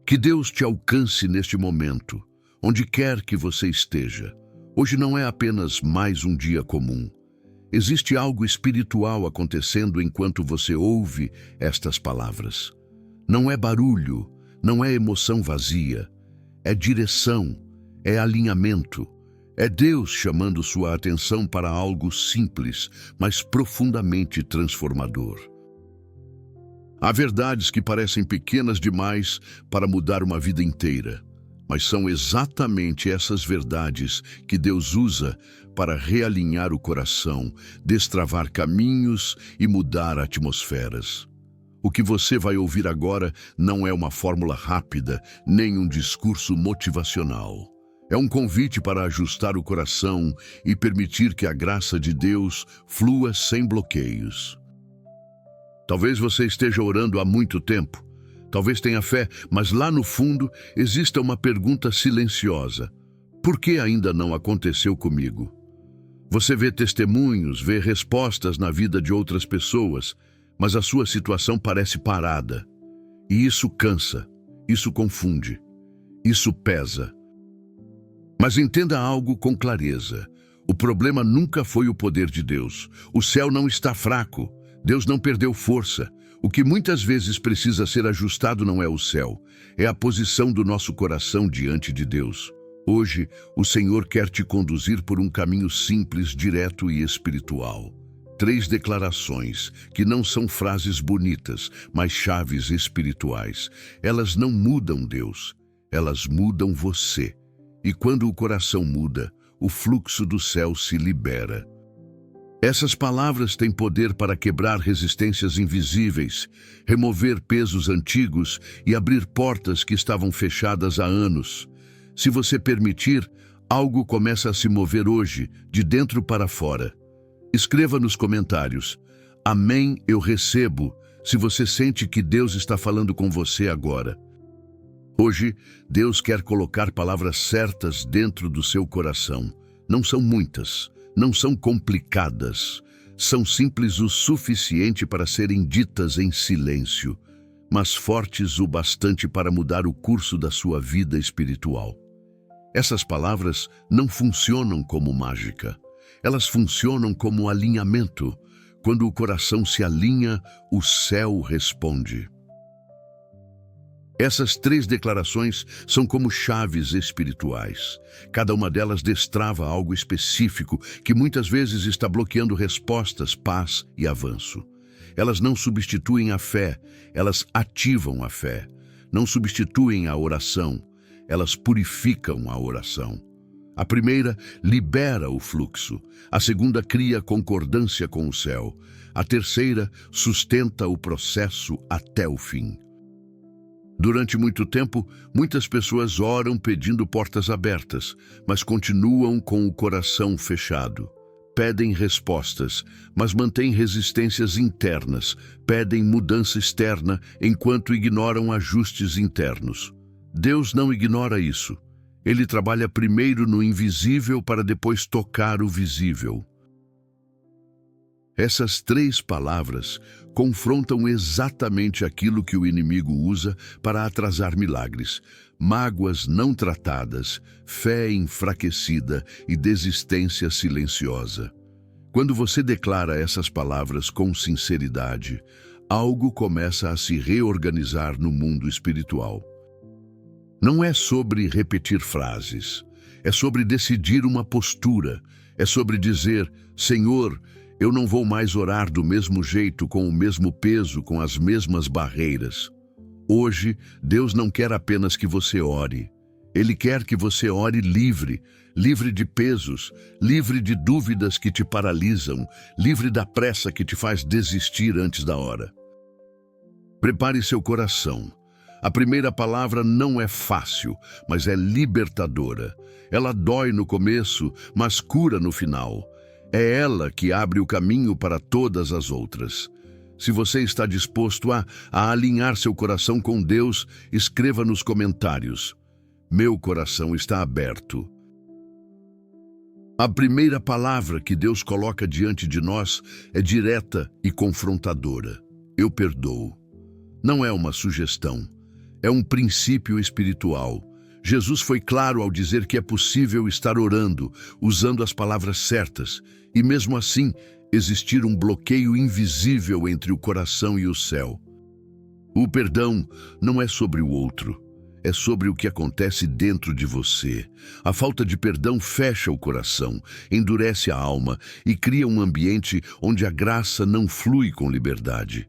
Que Deus te alcance neste momento, onde quer que você esteja. Hoje não é apenas mais um dia comum. Existe algo espiritual acontecendo enquanto você ouve estas palavras. Não é barulho, não é emoção vazia. É direção, é alinhamento. É Deus chamando sua atenção para algo simples, mas profundamente transformador. Há verdades que parecem pequenas demais para mudar uma vida inteira, mas são exatamente essas verdades que Deus usa para realinhar o coração, destravar caminhos e mudar atmosferas. O que você vai ouvir agora não é uma fórmula rápida, nem um discurso motivacional. É um convite para ajustar o coração e permitir que a graça de Deus flua sem bloqueios. Talvez você esteja orando há muito tempo. Talvez tenha fé, mas lá no fundo exista uma pergunta silenciosa. Por que ainda não aconteceu comigo? Você vê testemunhos, vê respostas na vida de outras pessoas, mas a sua situação parece parada. E isso cansa, isso confunde, isso pesa. Mas entenda algo com clareza. O problema nunca foi o poder de Deus. O céu não está fraco. Deus não perdeu força. O que muitas vezes precisa ser ajustado não é o céu, é a posição do nosso coração diante de Deus. Hoje, o Senhor quer te conduzir por um caminho simples, direto e espiritual. 3 declarações, que não são frases bonitas, mas chaves espirituais. Elas não mudam Deus, elas mudam você. E quando o coração muda, o fluxo do céu se libera. Essas palavras têm poder para quebrar resistências invisíveis, remover pesos antigos e abrir portas que estavam fechadas há anos. Se você permitir, algo começa a se mover hoje, de dentro para fora. Escreva nos comentários: Amém, eu recebo, se você sente que Deus está falando com você agora. Hoje, Deus quer colocar palavras certas dentro do seu coração. Não são muitas, não são complicadas, são simples o suficiente para serem ditas em silêncio, mas fortes o bastante para mudar o curso da sua vida espiritual. Essas palavras não funcionam como mágica, elas funcionam como alinhamento. Quando o coração se alinha, o céu responde. Essas 3 declarações são como chaves espirituais. Cada uma delas destrava algo específico que muitas vezes está bloqueando respostas, paz e avanço. Elas não substituem a fé, elas ativam a fé. Não substituem a oração, elas purificam a oração. A primeira libera o fluxo, a segunda cria concordância com o céu, a terceira sustenta o processo até o fim. Durante muito tempo, muitas pessoas oram pedindo portas abertas, mas continuam com o coração fechado. Pedem respostas, mas mantêm resistências internas, pedem mudança externa enquanto ignoram ajustes internos. Deus não ignora isso. Ele trabalha primeiro no invisível para depois tocar o visível. Essas 3 palavras confrontam exatamente aquilo que o inimigo usa para atrasar milagres: mágoas não tratadas, fé enfraquecida e desistência silenciosa. Quando você declara essas palavras com sinceridade, algo começa a se reorganizar no mundo espiritual. Não é sobre repetir frases, é sobre decidir uma postura, é sobre dizer: Senhor, eu não vou mais orar do mesmo jeito, com o mesmo peso, com as mesmas barreiras. Hoje, Deus não quer apenas que você ore. Ele quer que você ore livre, livre de pesos, livre de dúvidas que te paralisam, livre da pressa que te faz desistir antes da hora. Prepare seu coração. A primeira palavra não é fácil, mas é libertadora. Ela dói no começo, mas cura no final. É ela que abre o caminho para todas as outras. Se você está disposto a alinhar seu coração com Deus, escreva nos comentários: Meu coração está aberto. A primeira palavra que Deus coloca diante de nós é direta e confrontadora: Eu perdoo. Não é uma sugestão, É um princípio espiritual. Jesus foi claro ao dizer que é possível estar orando, usando as palavras certas, e mesmo assim existir um bloqueio invisível entre o coração e o céu. O perdão não é sobre o outro, é sobre o que acontece dentro de você. A falta de perdão fecha o coração, endurece a alma e cria um ambiente onde a graça não flui com liberdade.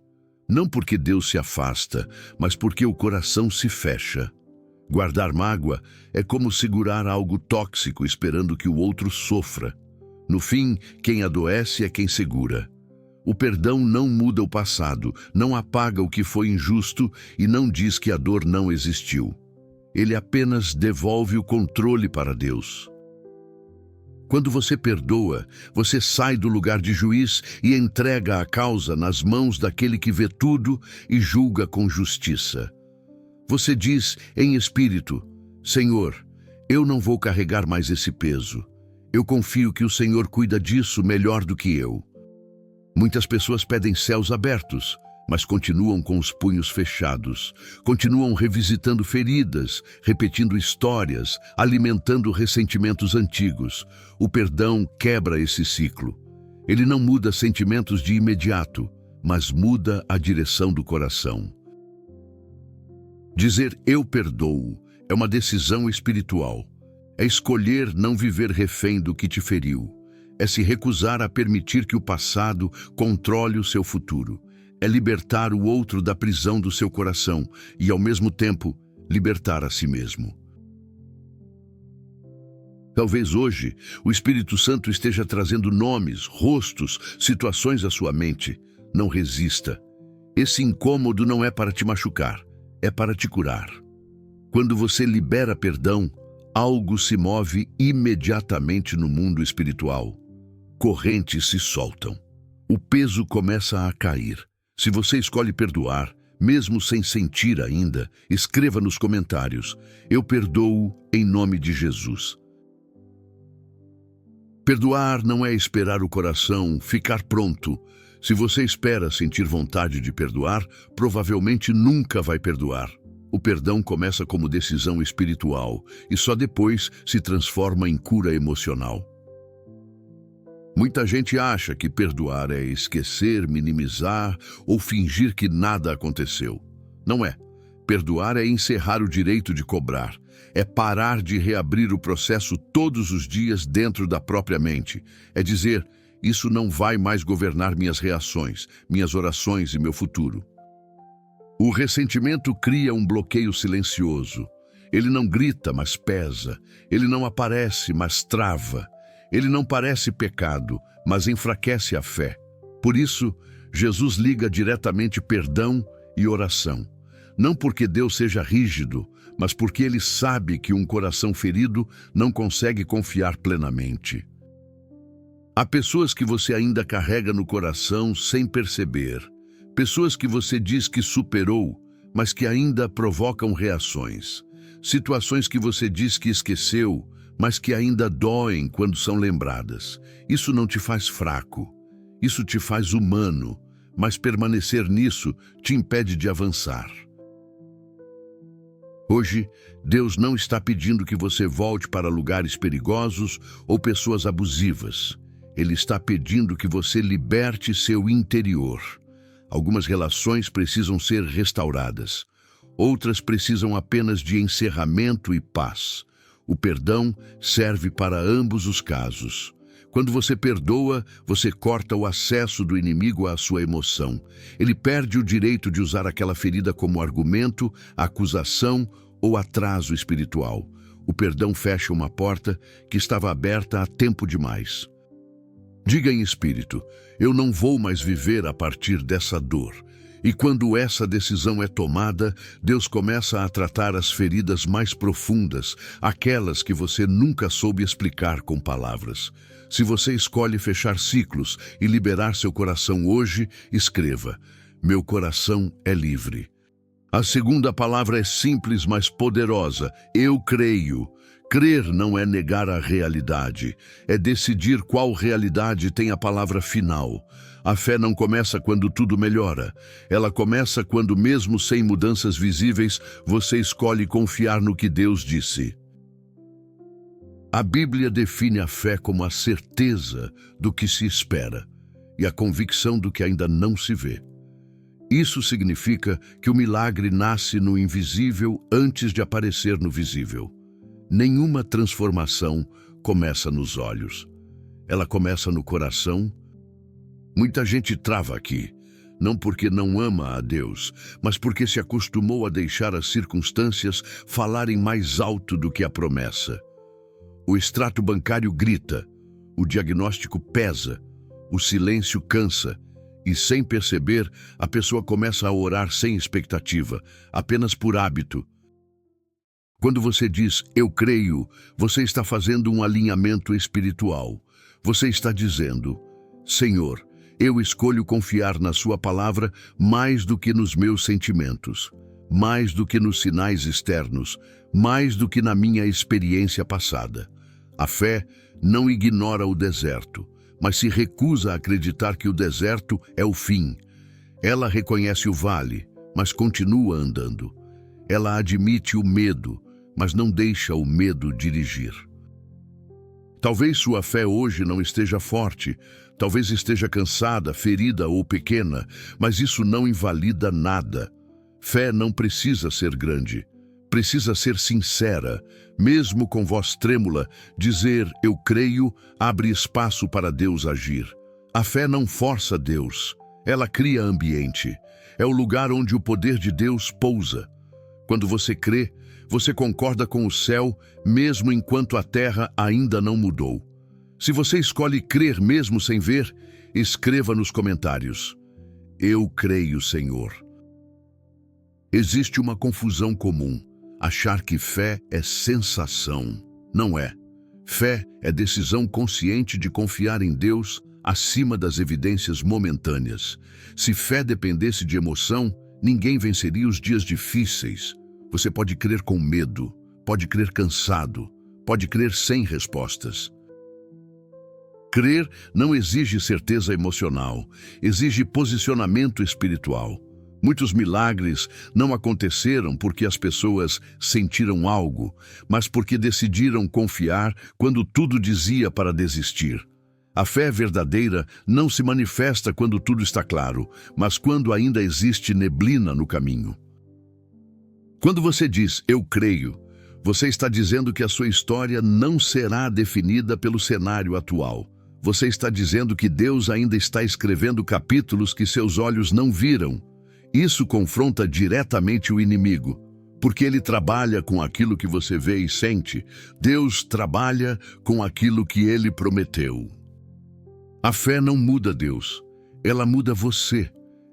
Não porque Deus se afasta, mas porque o coração se fecha. Guardar mágoa é como segurar algo tóxico esperando que o outro sofra. No fim, quem adoece é quem segura. O perdão não muda o passado, não apaga o que foi injusto e não diz que a dor não existiu. Ele apenas devolve o controle para Deus. Quando você perdoa, você sai do lugar de juiz e entrega a causa nas mãos daquele que vê tudo e julga com justiça. Você diz em espírito: Senhor, eu não vou carregar mais esse peso. Eu confio que o Senhor cuida disso melhor do que eu. Muitas pessoas pedem céus abertos, mas continuam com os punhos fechados. Continuam revisitando feridas, repetindo histórias, alimentando ressentimentos antigos. O perdão quebra esse ciclo. Ele não muda sentimentos de imediato, mas muda a direção do coração. Dizer eu perdoo é uma decisão espiritual. É escolher não viver refém do que te feriu. É se recusar a permitir que o passado controle o seu futuro. É libertar o outro da prisão do seu coração e, ao mesmo tempo, libertar a si mesmo. Talvez hoje o Espírito Santo esteja trazendo nomes, rostos, situações à sua mente. Não resista. Esse incômodo não é para te machucar. É para te curar. Quando você libera perdão, algo se move imediatamente no mundo espiritual. Correntes se soltam. O peso começa a cair. Se você escolhe perdoar, mesmo sem sentir ainda, escreva nos comentários: eu perdoo em nome de Jesus. Perdoar não é esperar o coração ficar pronto. Se você espera sentir vontade de perdoar, provavelmente nunca vai perdoar. O perdão começa como decisão espiritual e só depois se transforma em cura emocional. Muita gente acha que perdoar é esquecer, minimizar ou fingir que nada aconteceu. Não é. Perdoar é encerrar o direito de cobrar. É parar de reabrir o processo todos os dias dentro da própria mente. É dizer: isso não vai mais governar minhas reações, minhas orações e meu futuro. O ressentimento cria um bloqueio silencioso. Ele não grita, mas pesa. Ele não aparece, mas trava. Ele não parece pecado, mas enfraquece a fé. Por isso, Jesus liga diretamente perdão e oração. Não porque Deus seja rígido, mas porque Ele sabe que um coração ferido não consegue confiar plenamente. Há pessoas que você ainda carrega no coração sem perceber. Pessoas que você diz que superou, mas que ainda provocam reações. Situações que você diz que esqueceu, mas que ainda doem quando são lembradas. Isso não te faz fraco. Isso te faz humano, mas permanecer nisso te impede de avançar. Hoje, Deus não está pedindo que você volte para lugares perigosos ou pessoas abusivas. Ele está pedindo que você liberte seu interior. Algumas relações precisam ser restauradas. Outras precisam apenas de encerramento e paz. O perdão serve para ambos os casos. Quando você perdoa, você corta o acesso do inimigo à sua emoção. Ele perde o direito de usar aquela ferida como argumento, acusação ou atraso espiritual. O perdão fecha uma porta que estava aberta há tempo demais. Diga em espírito: eu não vou mais viver a partir dessa dor. E quando essa decisão é tomada, Deus começa a tratar as feridas mais profundas, aquelas que você nunca soube explicar com palavras. Se você escolhe fechar ciclos e liberar seu coração hoje, escreva: meu coração é livre. A segunda palavra é simples, mas poderosa: eu creio. Crer não é negar a realidade, é decidir qual realidade tem a palavra final. A fé não começa quando tudo melhora. Ela começa quando, mesmo sem mudanças visíveis, você escolhe confiar no que Deus disse. A Bíblia define a fé como a certeza do que se espera e a convicção do que ainda não se vê. Isso significa que o milagre nasce no invisível antes de aparecer no visível. Nenhuma transformação começa nos olhos. Ela começa no coração. Muita gente trava aqui, não porque não ama a Deus, mas porque se acostumou a deixar as circunstâncias falarem mais alto do que a promessa. O extrato bancário grita, o diagnóstico pesa, o silêncio cansa, e sem perceber, a pessoa começa a orar sem expectativa, apenas por hábito. Quando você diz, eu creio, você está fazendo um alinhamento espiritual. Você está dizendo, Senhor, eu escolho confiar na sua palavra mais do que nos meus sentimentos, mais do que nos sinais externos, mais do que na minha experiência passada. A fé não ignora o deserto, mas se recusa a acreditar que o deserto é o fim. Ela reconhece o vale, mas continua andando. Ela admite o medo, mas não deixa o medo dirigir. Talvez sua fé hoje não esteja forte, talvez esteja cansada, ferida ou pequena, mas isso não invalida nada. Fé não precisa ser grande, precisa ser sincera. Mesmo com voz trêmula, dizer eu creio abre espaço para Deus agir. A fé não força Deus, ela cria ambiente. É o lugar onde o poder de Deus pousa. Quando você crê, você concorda com o céu, mesmo enquanto a terra ainda não mudou. Se você escolhe crer mesmo sem ver, escreva nos comentários: eu creio, Senhor. Existe uma confusão comum. Achar que fé é sensação. Não é. Fé é decisão consciente de confiar em Deus acima das evidências momentâneas. Se fé dependesse de emoção, ninguém venceria os dias difíceis. Você pode crer com medo, pode crer cansado, pode crer sem respostas. Crer não exige certeza emocional, exige posicionamento espiritual. Muitos milagres não aconteceram porque as pessoas sentiram algo, mas porque decidiram confiar quando tudo dizia para desistir. A fé verdadeira não se manifesta quando tudo está claro, mas quando ainda existe neblina no caminho. Quando você diz, eu creio, você está dizendo que a sua história não será definida pelo cenário atual. Você está dizendo que Deus ainda está escrevendo capítulos que seus olhos não viram. Isso confronta diretamente o inimigo, porque ele trabalha com aquilo que você vê e sente. Deus trabalha com aquilo que ele prometeu. A fé não muda Deus, ela muda você.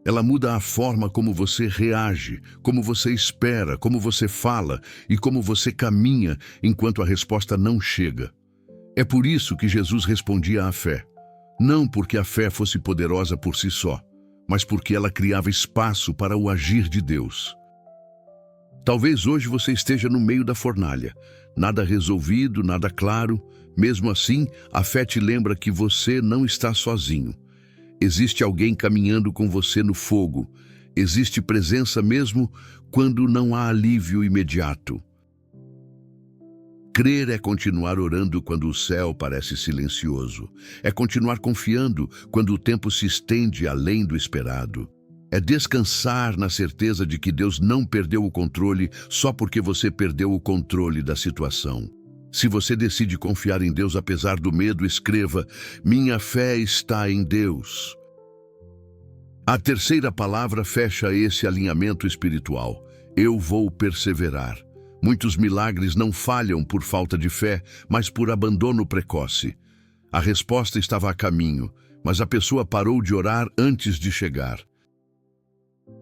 Ela muda a forma como você reage, como você espera, como você fala e como você caminha enquanto a resposta não chega. É por isso que Jesus respondia à fé. Não porque a fé fosse poderosa por si só, mas porque ela criava espaço para o agir de Deus. Talvez hoje você esteja no meio da fornalha, nada resolvido, nada claro. Mesmo assim, a fé te lembra que você não está sozinho. Existe alguém caminhando com você no fogo. Existe presença mesmo quando não há alívio imediato. Crer é continuar orando quando o céu parece silencioso. É continuar confiando quando o tempo se estende além do esperado. É descansar na certeza de que Deus não perdeu o controle só porque você perdeu o controle da situação. Se você decide confiar em Deus apesar do medo, escreva: minha fé está em Deus. A terceira palavra fecha esse alinhamento espiritual. Eu vou perseverar. Muitos milagres não falham por falta de fé, mas por abandono precoce. A resposta estava a caminho, mas a pessoa parou de orar antes de chegar.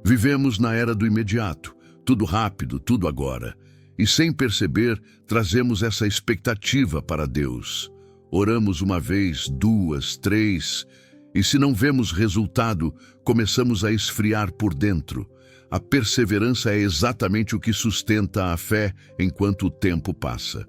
Vivemos na era do imediato, tudo rápido, tudo agora. E sem perceber, trazemos essa expectativa para Deus. Oramos uma vez, duas, três, e se não vemos resultado, começamos a esfriar por dentro. A perseverança é exatamente o que sustenta a fé enquanto o tempo passa.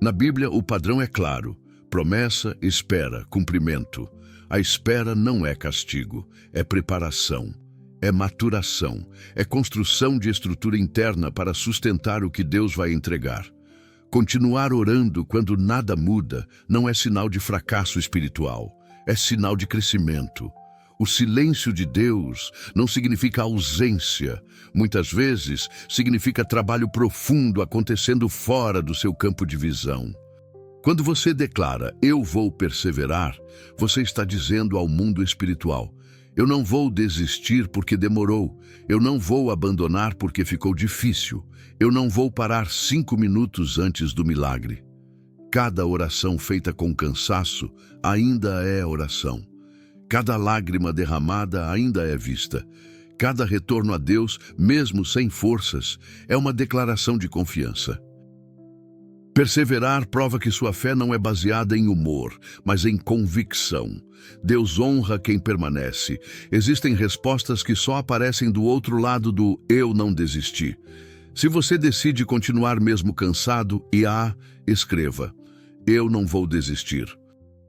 Na Bíblia, o padrão é claro: promessa, espera, cumprimento. A espera não é castigo, é preparação, é maturação, é construção de estrutura interna para sustentar o que Deus vai entregar. Continuar orando quando nada muda não é sinal de fracasso espiritual, é sinal de crescimento. O silêncio de Deus não significa ausência. Muitas vezes significa trabalho profundo acontecendo fora do seu campo de visão. Quando você declara, eu vou perseverar, você está dizendo ao mundo espiritual, eu não vou desistir porque demorou, eu não vou abandonar porque ficou difícil, eu não vou parar 5 minutos antes do milagre. Cada oração feita com cansaço ainda é oração. Cada lágrima derramada ainda é vista. Cada retorno a Deus, mesmo sem forças, é uma declaração de confiança. Perseverar prova que sua fé não é baseada em humor, mas em convicção. Deus honra quem permanece. Existem respostas que só aparecem do outro lado do eu não desisti. Se você decide continuar mesmo cansado, escreva, eu não vou desistir.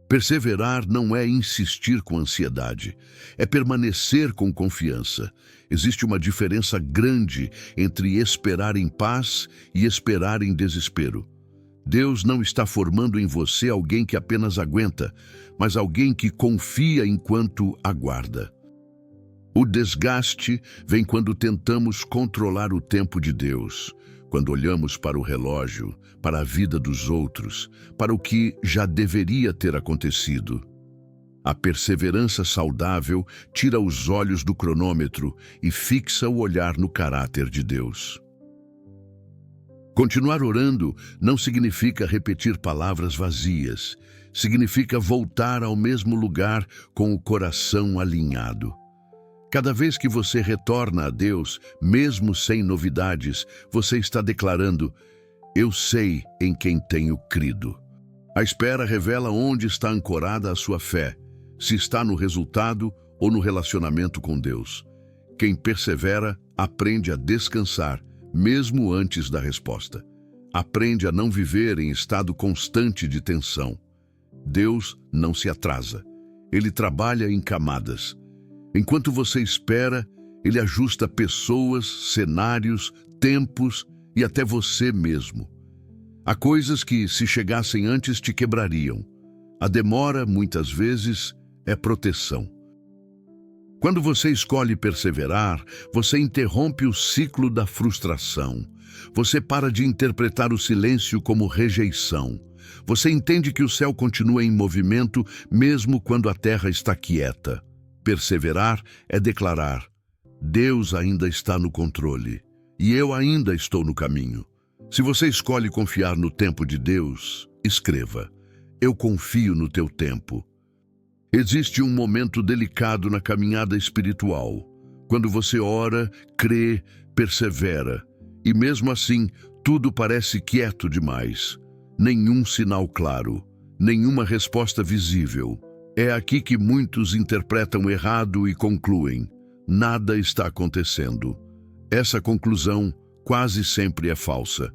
Perseverar não é insistir com ansiedade, é permanecer com confiança. Existe uma diferença grande entre esperar em paz e esperar em desespero. Deus não está formando em você alguém que apenas aguenta, mas alguém que confia enquanto aguarda. O desgaste vem quando tentamos controlar o tempo de Deus, quando olhamos para o relógio, para a vida dos outros, para o que já deveria ter acontecido. A perseverança saudável tira os olhos do cronômetro e fixa o olhar no caráter de Deus. Continuar orando não significa repetir palavras vazias, significa voltar ao mesmo lugar com o coração alinhado. Cada vez que você retorna a Deus, mesmo sem novidades, você está declarando, eu sei em quem tenho crido. A espera revela onde está ancorada a sua fé, se está no resultado ou no relacionamento com Deus. Quem persevera aprende a descansar, mesmo antes da resposta. Aprende a não viver em estado constante de tensão. Deus não se atrasa. Ele trabalha em camadas. Enquanto você espera, Ele ajusta pessoas, cenários, tempos e até você mesmo. Há coisas que, se chegassem antes, te quebrariam. A demora, muitas vezes, é proteção. Quando você escolhe perseverar, você interrompe o ciclo da frustração. Você para de interpretar o silêncio como rejeição. Você entende que o céu continua em movimento mesmo quando a terra está quieta. Perseverar é declarar, Deus ainda está no controle e eu ainda estou no caminho. Se você escolhe confiar no tempo de Deus, escreva, eu confio no teu tempo. Existe um momento delicado na caminhada espiritual, quando você ora, crê, persevera, e mesmo assim tudo parece quieto demais. Nenhum sinal claro, nenhuma resposta visível. É aqui que muitos interpretam errado e concluem, nada está acontecendo. Essa conclusão quase sempre é falsa.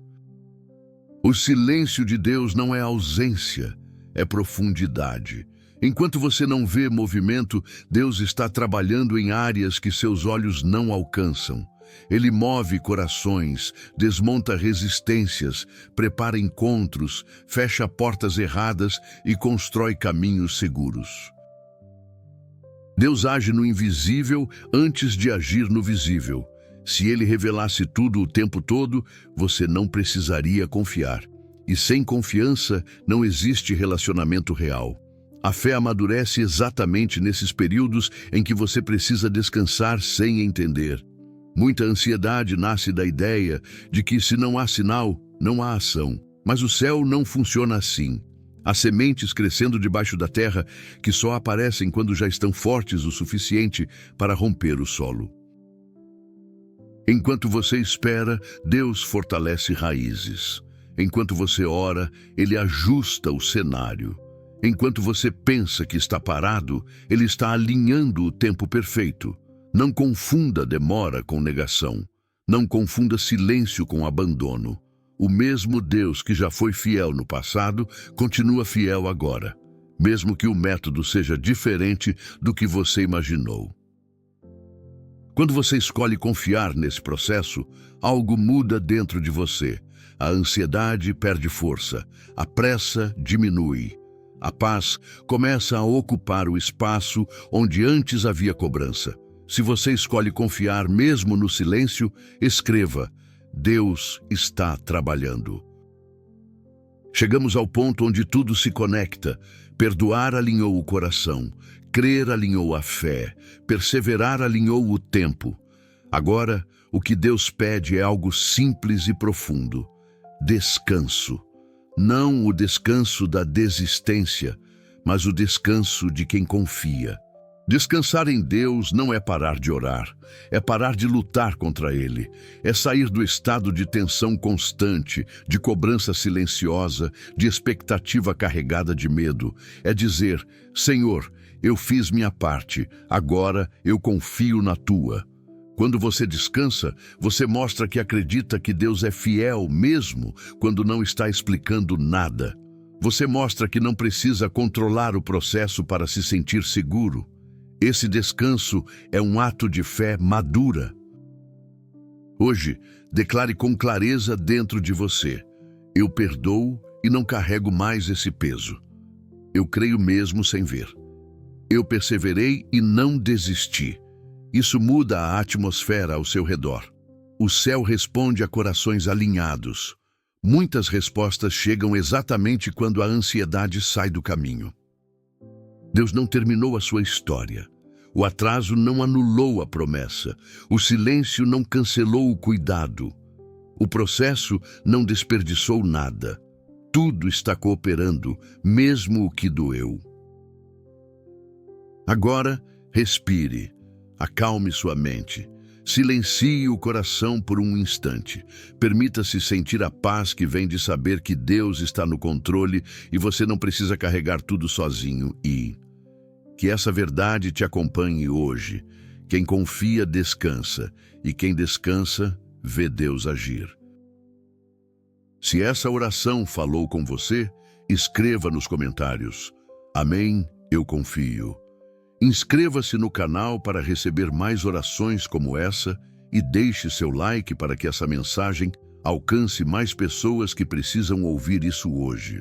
O silêncio de Deus não é ausência, é profundidade. Enquanto você não vê movimento, Deus está trabalhando em áreas que seus olhos não alcançam. Ele move corações, desmonta resistências, prepara encontros, fecha portas erradas e constrói caminhos seguros. Deus age no invisível antes de agir no visível. Se Ele revelasse tudo o tempo todo, você não precisaria confiar. E sem confiança não existe relacionamento real. A fé amadurece exatamente nesses períodos em que você precisa descansar sem entender. Muita ansiedade nasce da ideia de que se não há sinal, não há ação. Mas o céu não funciona assim. Há sementes crescendo debaixo da terra que só aparecem quando já estão fortes o suficiente para romper o solo. Enquanto você espera, Deus fortalece raízes. Enquanto você ora, Ele ajusta o cenário. Enquanto você pensa que está parado, Ele está alinhando o tempo perfeito. Não confunda demora com negação. Não confunda silêncio com abandono. O mesmo Deus que já foi fiel no passado, continua fiel agora. mesmo que o método seja diferente do que você imaginou. Quando você escolhe confiar nesse processo, algo muda dentro de você. A ansiedade perde força, a pressa diminui. A paz começa a ocupar o espaço onde antes havia cobrança. Se você escolhe confiar mesmo no silêncio, escreva: Deus está trabalhando. Chegamos ao ponto onde tudo se conecta. Perdoar alinhou o coração, crer alinhou a fé, perseverar alinhou o tempo. Agora, o que Deus pede é algo simples e profundo: descanso. Não o descanso da desistência, mas o descanso de quem confia. Descansar em Deus não é parar de orar, é parar de lutar contra Ele, é sair do estado de tensão constante, de cobrança silenciosa, de expectativa carregada de medo. É dizer: Senhor, eu fiz minha parte, agora eu confio na Tua. Quando você descansa, você mostra que acredita que Deus é fiel mesmo quando não está explicando nada. Você mostra que não precisa controlar o processo para se sentir seguro. Esse descanso é um ato de fé madura. Hoje, declare com clareza dentro de você: eu perdoo e não carrego mais esse peso. Eu creio mesmo sem ver. Eu perseverei e não desisti. Isso muda a atmosfera ao seu redor. O céu responde a corações alinhados. Muitas respostas chegam exatamente quando a ansiedade sai do caminho. Deus não terminou a sua história. O atraso não anulou a promessa. O silêncio não cancelou o cuidado. O processo não desperdiçou nada. Tudo está cooperando, mesmo o que doeu. Agora, respire. Acalme sua mente. Silencie o coração por um instante. Permita-se sentir a paz que vem de saber que Deus está no controle e você não precisa carregar tudo sozinho. E que essa verdade te acompanhe hoje. Quem confia, descansa. E quem descansa, vê Deus agir. Se essa oração falou com você, escreva nos comentários: Amém, eu confio. Inscreva-se no canal para receber mais orações como essa e deixe seu like para que essa mensagem alcance mais pessoas que precisam ouvir isso hoje.